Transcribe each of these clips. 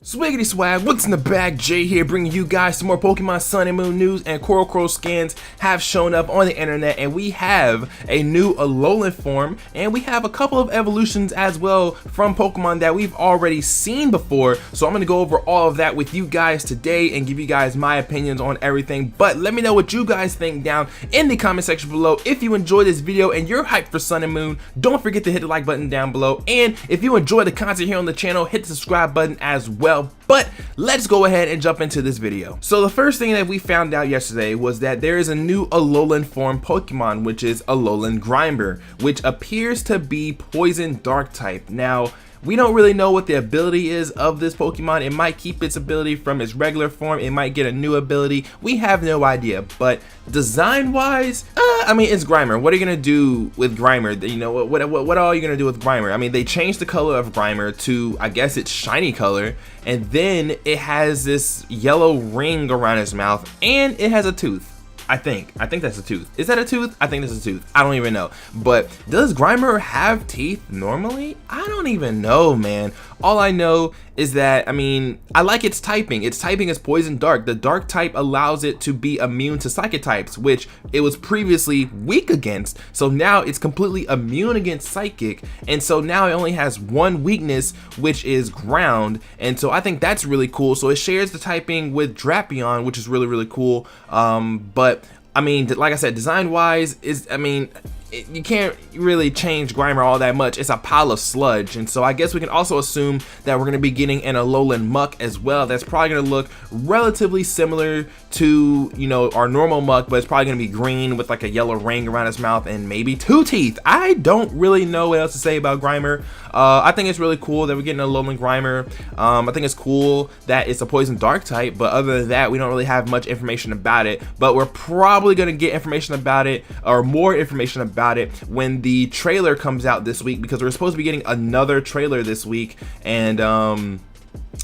Swiggity swag, what's in the bag? Jay here, bringing you guys some more Pokemon Sun and Moon news, and CoroCoro scans have shown up on the internet, and we have a new Alolan form, and we have a couple of evolutions as well from Pokemon that we've already seen before. So I'm going to go over all of that with you guys today and give you guys my opinions on everything. But let me know what you guys think down in the comment section below. If you enjoyed this video and you're hyped for Sun and Moon, don't forget to hit the like button down below, and if you enjoy the content here on the channel, hit the subscribe button as well. But let's go ahead and jump into this video. So the first thing that we found out yesterday was that there is a new Alolan form Pokemon, which is Alolan Grimer, which appears to be Poison Dark type. Now, we don't really know what the ability is of this Pokemon. It might keep its ability from its regular form. It might get a new ability. We have no idea. But design-wise, I mean, it's Grimer. What are you gonna do with Grimer? You know, what are you gonna do with Grimer? I mean, they changed the color of Grimer to, I guess, its shiny color, and then it has this yellow ring around its mouth, and it has a tooth. I think that's a tooth. Is that a tooth? I think that's a tooth. I don't even know. But does Grimer have teeth normally? I don't even know, man. All I know is that, I mean, I like its typing. Its typing is Poison Dark. The Dark type allows it to be immune to Psychic types, which it was previously weak against. So now it's completely immune against Psychic. And so now it only has one weakness, which is Ground. And so I think that's really cool. So it shares the typing with Drapion, which is really, really cool. But I mean, like I said, design-wise, you can't really change Grimer all that much. It's a pile of sludge, and so I guess we can also assume that we're going to be getting an Alolan Muck as well. That's probably going to look relatively similar to, you know, our normal Muck, but it's probably going to be green with like a yellow ring around its mouth and maybe two teeth. I don't really know what else to say about Grimer. I think it's really cool that we're getting a Alolan Grimer. I think it's cool that it's a Poison Dark type, but other than that, we don't really have much information about it. But we're probably going to get information about it, or more information about it, when the trailer comes out this week, because we're supposed to be getting another trailer this week, and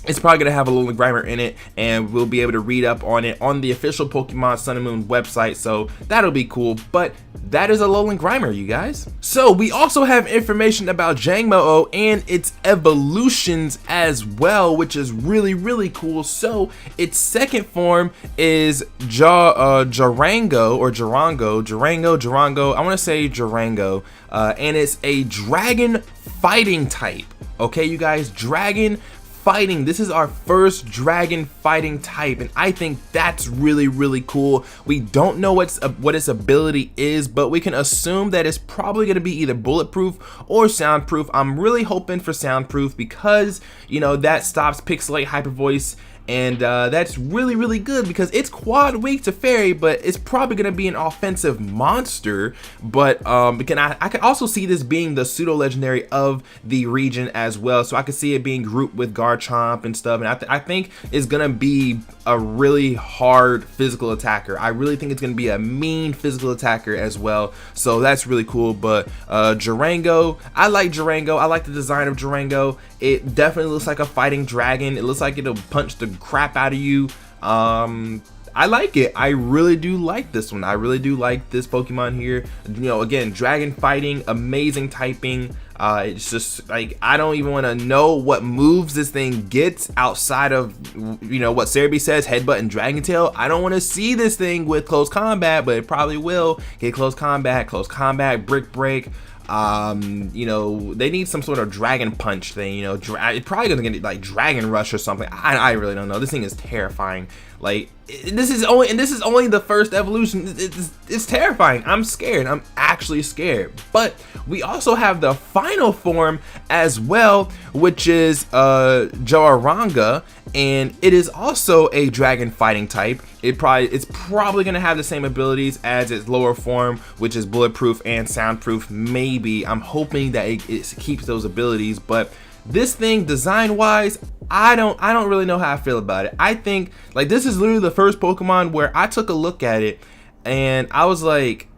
it's probably going to have a Alolan Grimer in it, and we'll be able to read up on it on the official Pokemon Sun and Moon website, so that'll be cool. But that is a Alolan Grimer, you guys. So we also have information about Jangmo-o and its evolutions as well, which is really, really cool. So its second form is Jarango, or Jarango. I want to say Jarango, and it's a dragon fighting type. Okay, you guys, dragon fighting. This is our first dragon fighting type, and I think that's really, really cool. We don't know what its ability is, but we can assume that it's probably going to be either bulletproof or soundproof. I'm really hoping for soundproof, because, you know, that stops Pixelate Hyper Voice, and that's really, really good, because it's quad weak to fairy, but it's probably going to be an offensive monster. But again, I could also see this being the pseudo legendary of the region as well, so I could see it being grouped with Garchomp and stuff, and I think it's going to be a really hard physical attacker. I really think it's going to be a mean physical attacker as well, so that's really cool. But Jarango, I like Jarango. I like the design of Jarango. It definitely looks like a fighting dragon. It looks like it'll punch the crap out of you. I like it. I really do like this one. I really do like this Pokemon here. You know, again, dragon fighting, amazing typing. It's just like, I don't even want to know what moves this thing gets outside of, you know, what Serebii says, headbutt and dragon tail. I don't want to see this thing with close combat, but it probably will get close combat, brick break. You know, they need some sort of dragon punch thing, you know. It's probably gonna get like dragon rush or something. I really don't know. This thing is terrifying. Like, this is only the first evolution. It's terrifying. I'm scared. I'm actually scared. But we also have the final form as well, which is Jaranga, and it is also a dragon fighting type. It's probably gonna have the same abilities as its lower form, which is bulletproof and soundproof. Maybe. I'm hoping that it keeps those abilities. But this thing, design wise, I don't really know how I feel about it. I think, like, this is literally the first Pokemon where I took a look at it and I was like,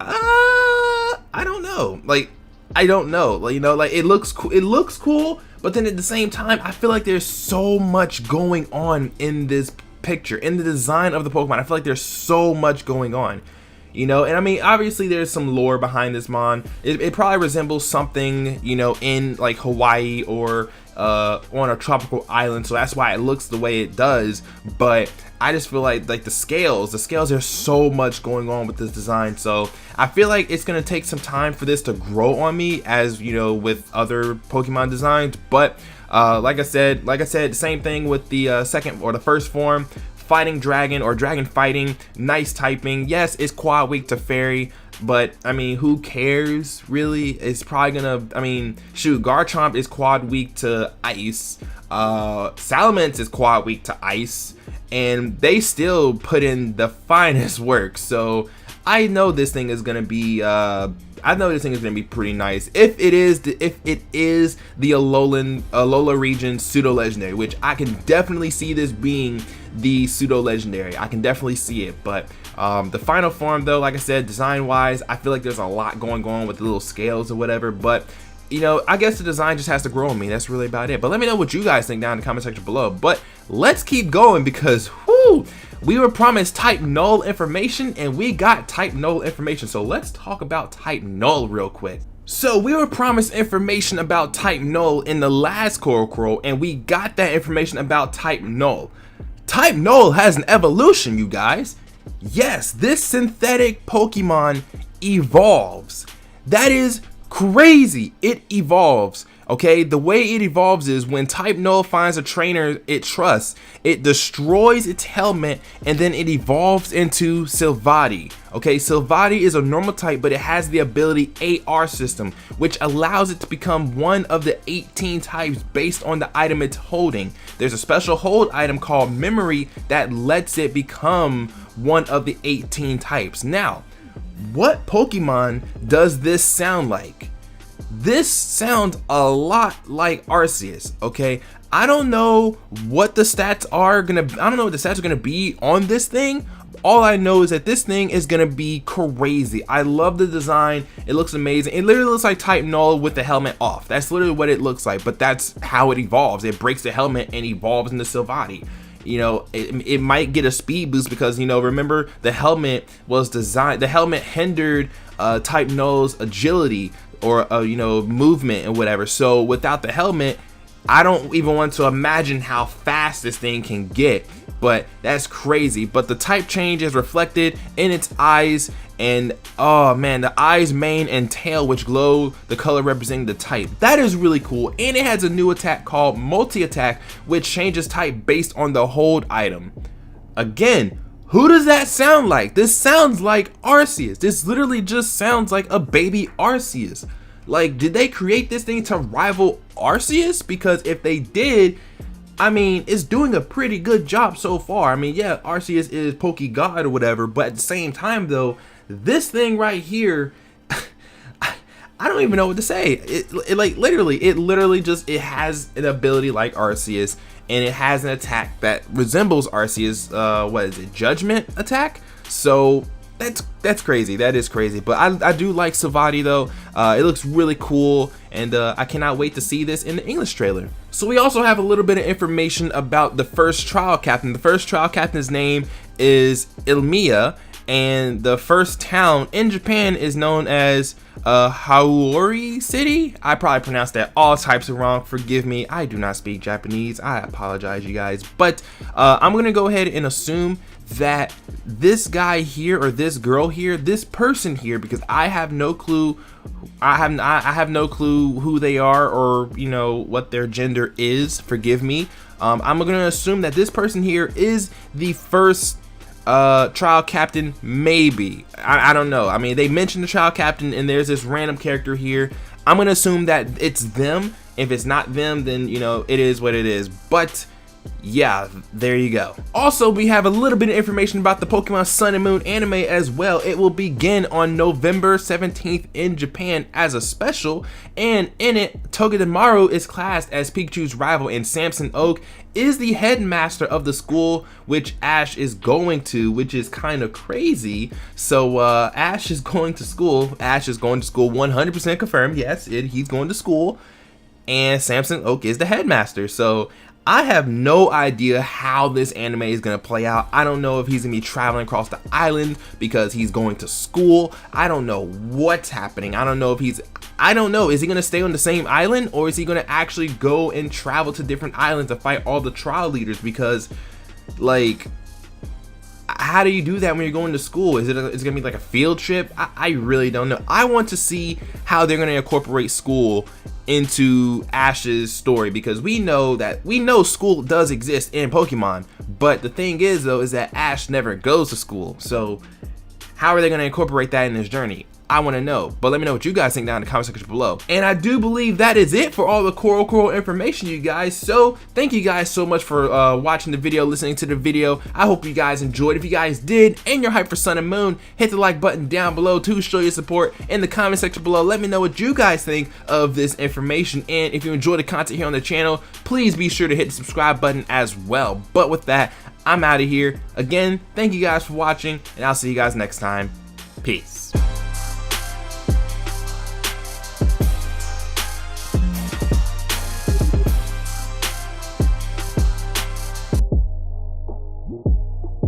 I don't know. Like, I don't know. Like, you know, like, it looks cool, but then at the same time, I feel like there's so much going on in this picture, in the design of the Pokemon. I feel like there's so much going on. You know, and I mean, obviously there's some lore behind this mon. It probably resembles something, you know, in like Hawaii or on a tropical island, so that's why it looks the way it does. But I just feel like the scales, there's so much going on with this design, so I feel like it's gonna take some time for this to grow on me, as you know, with other Pokemon designs. But like I said, the same thing with the second or the first form, fighting dragon or dragon fighting, nice typing. Yes, it's quad weak to fairy, but I mean, who cares really? It's probably gonna, I mean, shoot, Garchomp is quad weak to ice, Salamence is quad weak to ice, and they still put in the finest work. So I know this thing is gonna be pretty nice if it is the Alola region pseudo legendary, which I can definitely see this being the pseudo legendary. I can definitely see it. But the final form though, like I said, design wise, I feel like there's a lot going on with the little scales or whatever, but you know, I guess the design just has to grow on me. That's really about it. But let me know what you guys think down in the comment section below. But let's keep going, because whoo, we were promised type null information and we got type null information. So let's talk about type null real quick. So we were promised information about type null in the last CoroCoro, and we got that information about type null. Type null has an evolution, you guys. Yes, this synthetic Pokemon evolves. That is crazy. It evolves. Okay, the way it evolves is when type null finds a trainer it trusts, it destroys its helmet, and then it evolves into Silvadi. Okay, Silvadi is a normal type, but it has the ability AR system, which allows it to become one of the 18 types based on the item it's holding. There's a special hold item called Memory that lets it become one of the 18 types. Now, what Pokemon does this sound like? This sounds a lot like Arceus. Okay, I don't know what the stats are gonna be on this thing. All I know is that this thing is gonna be crazy. I love the design. It looks amazing. It literally looks like type null with the helmet off. That's literally what it looks like, but that's how it evolves. It breaks the helmet and evolves into Silvadi. You know, it might get a speed boost because, you know, remember the helmet was designed, the helmet hindered type null's agility or you know, movement and whatever. So without the helmet, I don't even want to imagine how fast this thing can get, but that's crazy. But the type change is reflected in its eyes, and oh man, the eyes, mane, and tail, which glow the color representing the type. That is really cool. And it has a new attack called multi-attack, which changes type based on the hold item. Again, who does that sound like? This sounds like Arceus. This literally just sounds like a baby Arceus. Like, did they create this thing to rival Arceus? Because if they did, I mean, it's doing a pretty good job so far. I mean, yeah, Arceus is Poke God or whatever, but at the same time though, this thing right here, I don't even know what to say. It literally just, it has an ability like Arceus, and it has an attack that resembles Arceus. What is it? Judgment attack. So that's crazy. That is crazy. But I do like Silvadi though. It looks really cool, and I cannot wait to see this in the English trailer. So we also have a little bit of information about the first trial captain. The first trial captain's name is Ilmia, and the first town in Japan is known as Haori City. I probably pronounced that all types of wrong. Forgive me. I do not speak Japanese. I apologize, you guys. But I'm gonna go ahead and assume that this guy here, or this girl here, this person here, because I have no clue. I have no clue who they are, or you know, what their gender is. Forgive me. I'm gonna assume that this person here is the first trial captain, maybe. I don't know. I mean, they mentioned the trial captain, and there's this random character here. I'm gonna assume that it's them. If it's not them, then you know, it is what it is. But yeah, there you go. Also, we have a little bit of information about the Pokemon Sun and Moon anime as well. It will begin on November 17th in Japan as a special, and in it, Togedemaru is classed as Pikachu's rival, and Samson Oak is the headmaster of the school which Ash is going to, which is kind of crazy. So Ash is going to school. Ash is going to school, 100% confirmed. Yes, he's going to school, and Samson Oak is the headmaster. So I have no idea how this anime is going to play out. I don't know if he's going to be traveling across the island because he's going to school. I don't know what's happening. I don't know if he's I don't know. Is he going to stay on the same island, or is he going to actually go and travel to different islands to fight all the trial leaders? Because, like, how do you do that when you're going to school? Is it going to be like a field trip? I really don't know. I want to see how they're going to incorporate school into Ash's story, because we know school does exist in Pokemon, but the thing is though is that Ash never goes to school. So how are they going to incorporate that in his journey? I want to know, but let me know what you guys think down in the comment section below. And I do believe that is it for all the CoroCoro information, you guys. So thank you guys so much for watching the video, listening to the video. I hope you guys enjoyed. If you guys did and you're hyped for Sun and Moon, hit the like button down below to show your support. In the comment section below, let me know what you guys think of this information. And if you enjoy the content here on the channel, please be sure to hit the subscribe button as well. But with that, I'm out of here. Again, thank you guys for watching, and I'll see you guys next time. Peace. You